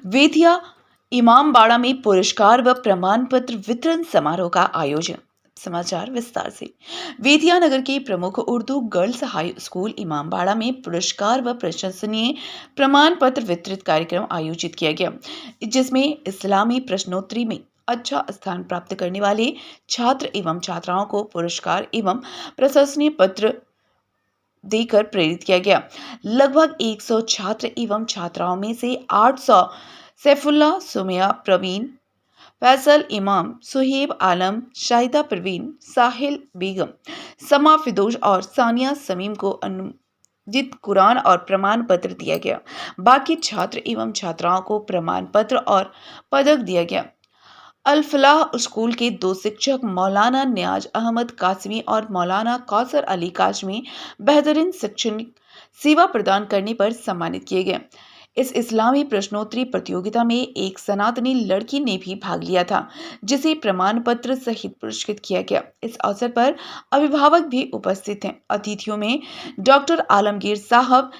वेदिया इमामबाड़ा में पुरस्कार व प्रमाण पत्र वितरण समारोह का आयोजन। समाचार विस्तार से। वेदिया नगर के प्रमुख Urdu girls high school Imambara में पुरस्कार व प्रशंसनीय प्रमाण पत्र वितरित कार्यक्रम आयोजित किया गया, जिसमें इस्लामी प्रश्नोत्तरी में अच्छा स्थान प्राप्त करने वाले छात्र एवं छात्राओं को पुरस्कार एवं प्रशंसनीय पत्र देकर प्रेरित किया गया। लगभग 100 छात्र एवं छात्राओं में से 800 सैफुल्ला, सुमैया, प्रवीण, फैसल, इमाम, सुहेब आलम, शाहिदा परवीन, साहिल बेगम, समा फिदोश और सानिया समीम को अनुदित कुरान और प्रमाण पत्र दिया गया। बाकी छात्र एवं छात्राओं को प्रमाण पत्र और पदक दिया गया। अल फलाह स्कूल के 2 शिक्षक मौलाना नियाज अहमद कासमी और मौलाना कौसर अली कासमी बेहतरीन शैक्षणिक सेवा प्रदान करने पर सम्मानित किए गए। इस इस्लामी प्रश्नोत्तरी प्रतियोगिता में एक सनातनी लड़की ने भी भाग लिया था, जिसे प्रमाण पत्र सहित पुरस्कृत किया गया। इस अवसर पर अभिभावक भी उपस्थित हैं। अतिथियों में डॉक्टर आलमगीर साहब,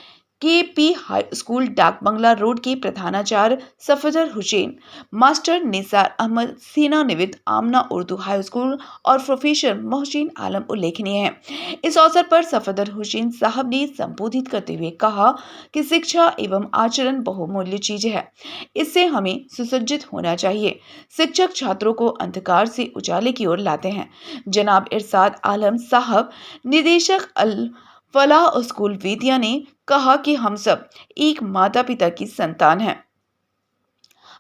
KP हाई स्कूल डाक बंगला रोड के प्रधानाचार्य सफदर हुसैन, मास्टर निसार अहमद, सेवानिवृत्त आमना उर्दू हाई स्कूल और प्रोफेसर मोहसिन आलम उल्लेखनीय हैं। इस अवसर पर सफदर हुसैन साहब ने संबोधित करते हुए कहा कि शिक्षा एवं आचरण बहुमूल्य चीज है, इससे हमें सुसज्जित होना चाहिए। शिक्षक छात्रों को अंधकार से उजाले की ओर लाते हैं। जनाब इरशाद आलम साहब, निदेशक अल फलाह स्कूल वेदिया ने कहा कि हम सब एक माता पिता की संतान हैं।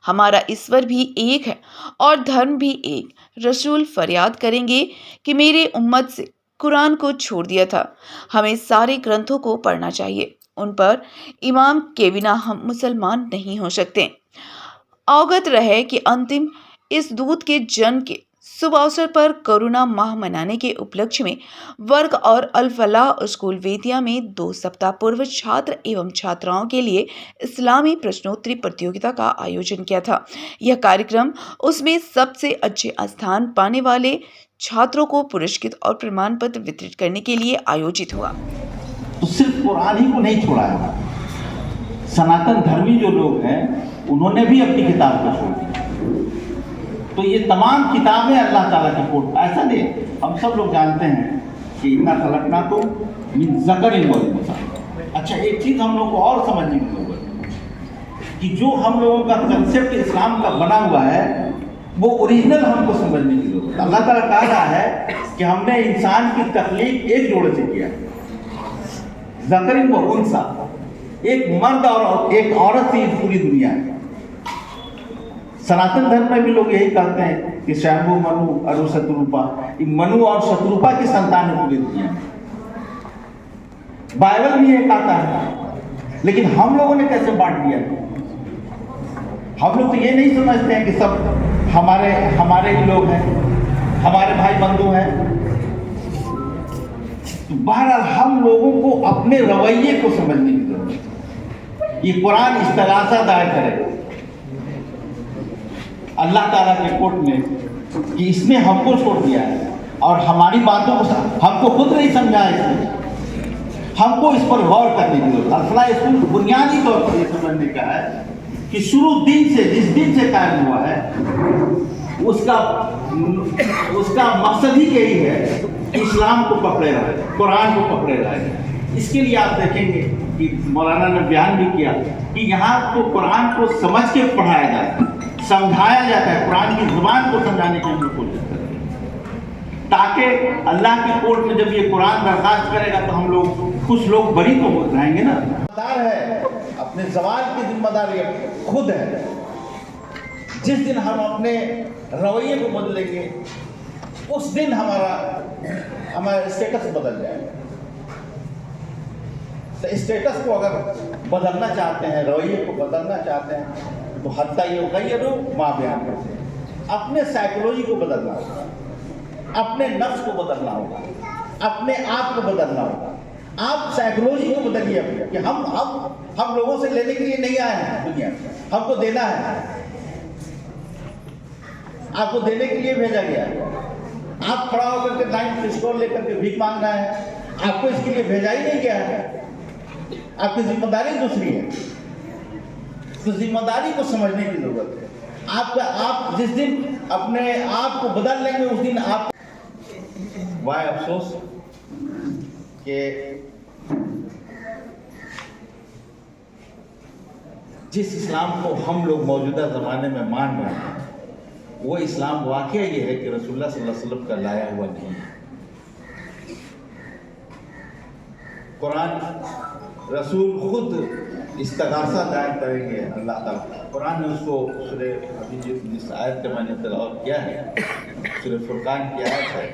हमारा ईश्वर भी एक है और धर्म भी एक। रसूल फरियाद करेंगे कि मेरे उम्मत से कुरान को छोड़ दिया था। हमें सारे ग्रंथों को पढ़ना चाहिए। उन पर इमाम के बिना हम मुसलमान नहीं हो सकते। अवगत रहे कि अंतिम इस दूत के जन्म के शुभ अवसर पर करुणा माह मनाने के उपलक्ष्य में वर्ग और अल फलाह स्कूल वेदिया में 2 सप्ताह पूर्व छात्र एवं छात्राओं के लिए इस्लामी प्रश्नोत्तरी प्रतियोगिता का आयोजन किया था। यह कार्यक्रम उसमें सबसे अच्छे स्थान पाने वाले छात्रों को पुरस्कृत और प्रमाण पत्र वितरित करने के लिए आयोजित हुआ। तो सिर्फ कुरान ही को नहीं छोड़ा है, सनातन धर्मी जो लोग हैं उन्होंने भी अपनी किताब को छोड़ दिया। तो ये तमाम किताबें अल्लाह ताला की कोट, ऐसा नहीं, हम सब लोग जानते हैं कि इन्ना खलकना तो मिन ज़करिन व उन्सा। अच्छा, एक चीज़ हम लोग को और समझने की जरूरत है कि जो हम लोगों का कंसेप्ट इस्लाम का बना हुआ है वो ओरिजिनल हमको समझने की जरूरत है। अल्लाह ताला कह रहा है कि हमने इंसान की तख्लीक एक जोड़े से किया, ज़करिन व उन्सा, एक मर्द और एक औरत से पूरी दुनिया है। सनातन धर्म में भी लोग यही कहते हैं कि स्वयंभू मनु अरु शत्रुपा, मनु और शत्रुपा की संतान है पूरी दुनिया में। बाइबल भी ये कहता है, लेकिन हम लोगों ने कैसे बांट दिया? हम लोग तो ये नहीं समझते हैं कि सब हमारे ही लोग हैं, हमारे भाई बंधु हैं। तो बहरहाल हम लोगों को अपने रवैये को समझने की जरूरत है। ये कुरान इस तरह से दायर करे अल्लाह ताला के कोर्ट में कि इसने हमको छोड़ दिया है और हमारी बातों को हमको खुद नहीं समझा है, हमको इस पर गौर करने की जरूरत। अल फलाह स्कूल बुनियादी तौर पर यह समझने का है कि शुरू दिन से, जिस दिन से कायम हुआ है, उसका मकसद ही यही है कि इस्लाम को पकड़े रहे, कुरान को पकड़े रहे। इसके लिए आप देखेंगे कि मौलाना ने बयान भी किया कि यहाँ तो कुरान को समझ के पढ़ाया जाता है, समझाया जाता है, कुरान की जुबान को समझाने की हम लोग कोशिश करें, ताकि अल्लाह की कोर्ट में जब ये कुरान बर्दाश्त करेगा तो हम लोग कुछ लोग बड़ी तो हो रहेंगे ना। जिम्मेदार है, अपने जबान की जिम्मेदारी खुद है। जिस दिन हम अपने रवैये को बदलेंगे उस दिन हमारा स्टेटस बदल जाएगा। तो स्टेटस को अगर बदलना चाहते हैं, रवैये को बदलना चाहते हैं, तो हत्ता ये माँ बयान करते हैं, अपने साइकोलॉजी को बदलना होगा, अपने नफ्स को बदलना होगा, अपने आप को बदलना होगा। आप साइकोलॉजी को बदलिए कि हम लोगों से लेने के लिए नहीं आए हैं दुनिया में, हमको देना है, आपको देने के लिए भेजा गया है। आप खड़ा होकर के लाइन पिस्टोल लेकर के भीख मांग रहे हैं, आपको इसके लिए भेजा ही नहीं गया है, आपकी जिम्मेदारी दूसरी है। تو ذمہ داری کو سمجھنے کی ضرورت ہے. آپ جس دن اپنے آپ کو بدل لیں گے اس دن آپ وائے افسوس کہ جس اسلام کو ہم لوگ موجودہ زمانے میں مان رہے ہیں وہ اسلام واقعہ یہ ہے کہ رسول اللہ صلی اللہ علیہ وسلم کا لایا ہوا نہیں ہے. قرآن رسول خود استغاثہ دائر کریں گے اللہ تعالیٰ. قرآن نے اس کو سورہ ابھی جس آیت کا میں نے تلاوت کیا ہے سورہ فرقان کی آیت ہے.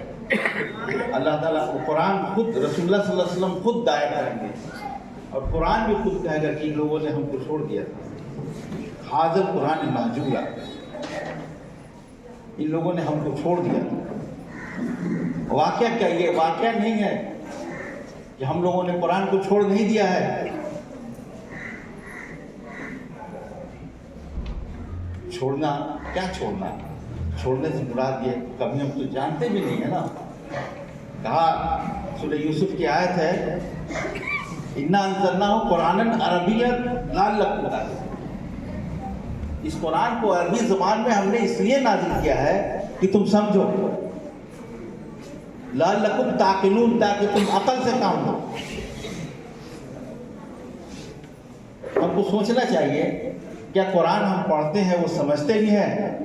اللہ تعالیٰ قرآن خود رسول اللہ صلی اللہ علیہ وسلم خود دائر کریں گے اور قرآن بھی خود کہے گا کہ ان لوگوں نے ہم کو چھوڑ دیا تھا. حاضر قرآن محجورہ ان لوگوں نے ہم کو چھوڑ دیا تھا. واقعہ کیا یہ واقعہ نہیں ہے کہ ہم لوگوں نے قرآن کو چھوڑ نہیں دیا ہے. چھوڑنا کیا چھوڑنا چھوڑنے سے مراد یہ کبھی ہم تو جانتے بھی نہیں ہے نا. کہا سورہ یوسف کی آیت ہے اِنَّا أَنزَلْنَاهُ قُرْآنًا عَرَبِيًّا لَعَلَّكُمْ تَعْقِلُونَ. اس قرآن کو عربی زبان میں ہم نے اس لیے نازل کیا ہے کہ تم سمجھو. لَعَلَّكُمْ تَعْقِلُونَ تاکہ تم عقل سے کام لو. ہم کو سوچنا چاہیے کیا قرآن ہم پڑھتے ہیں وہ سمجھتے بھی ہیں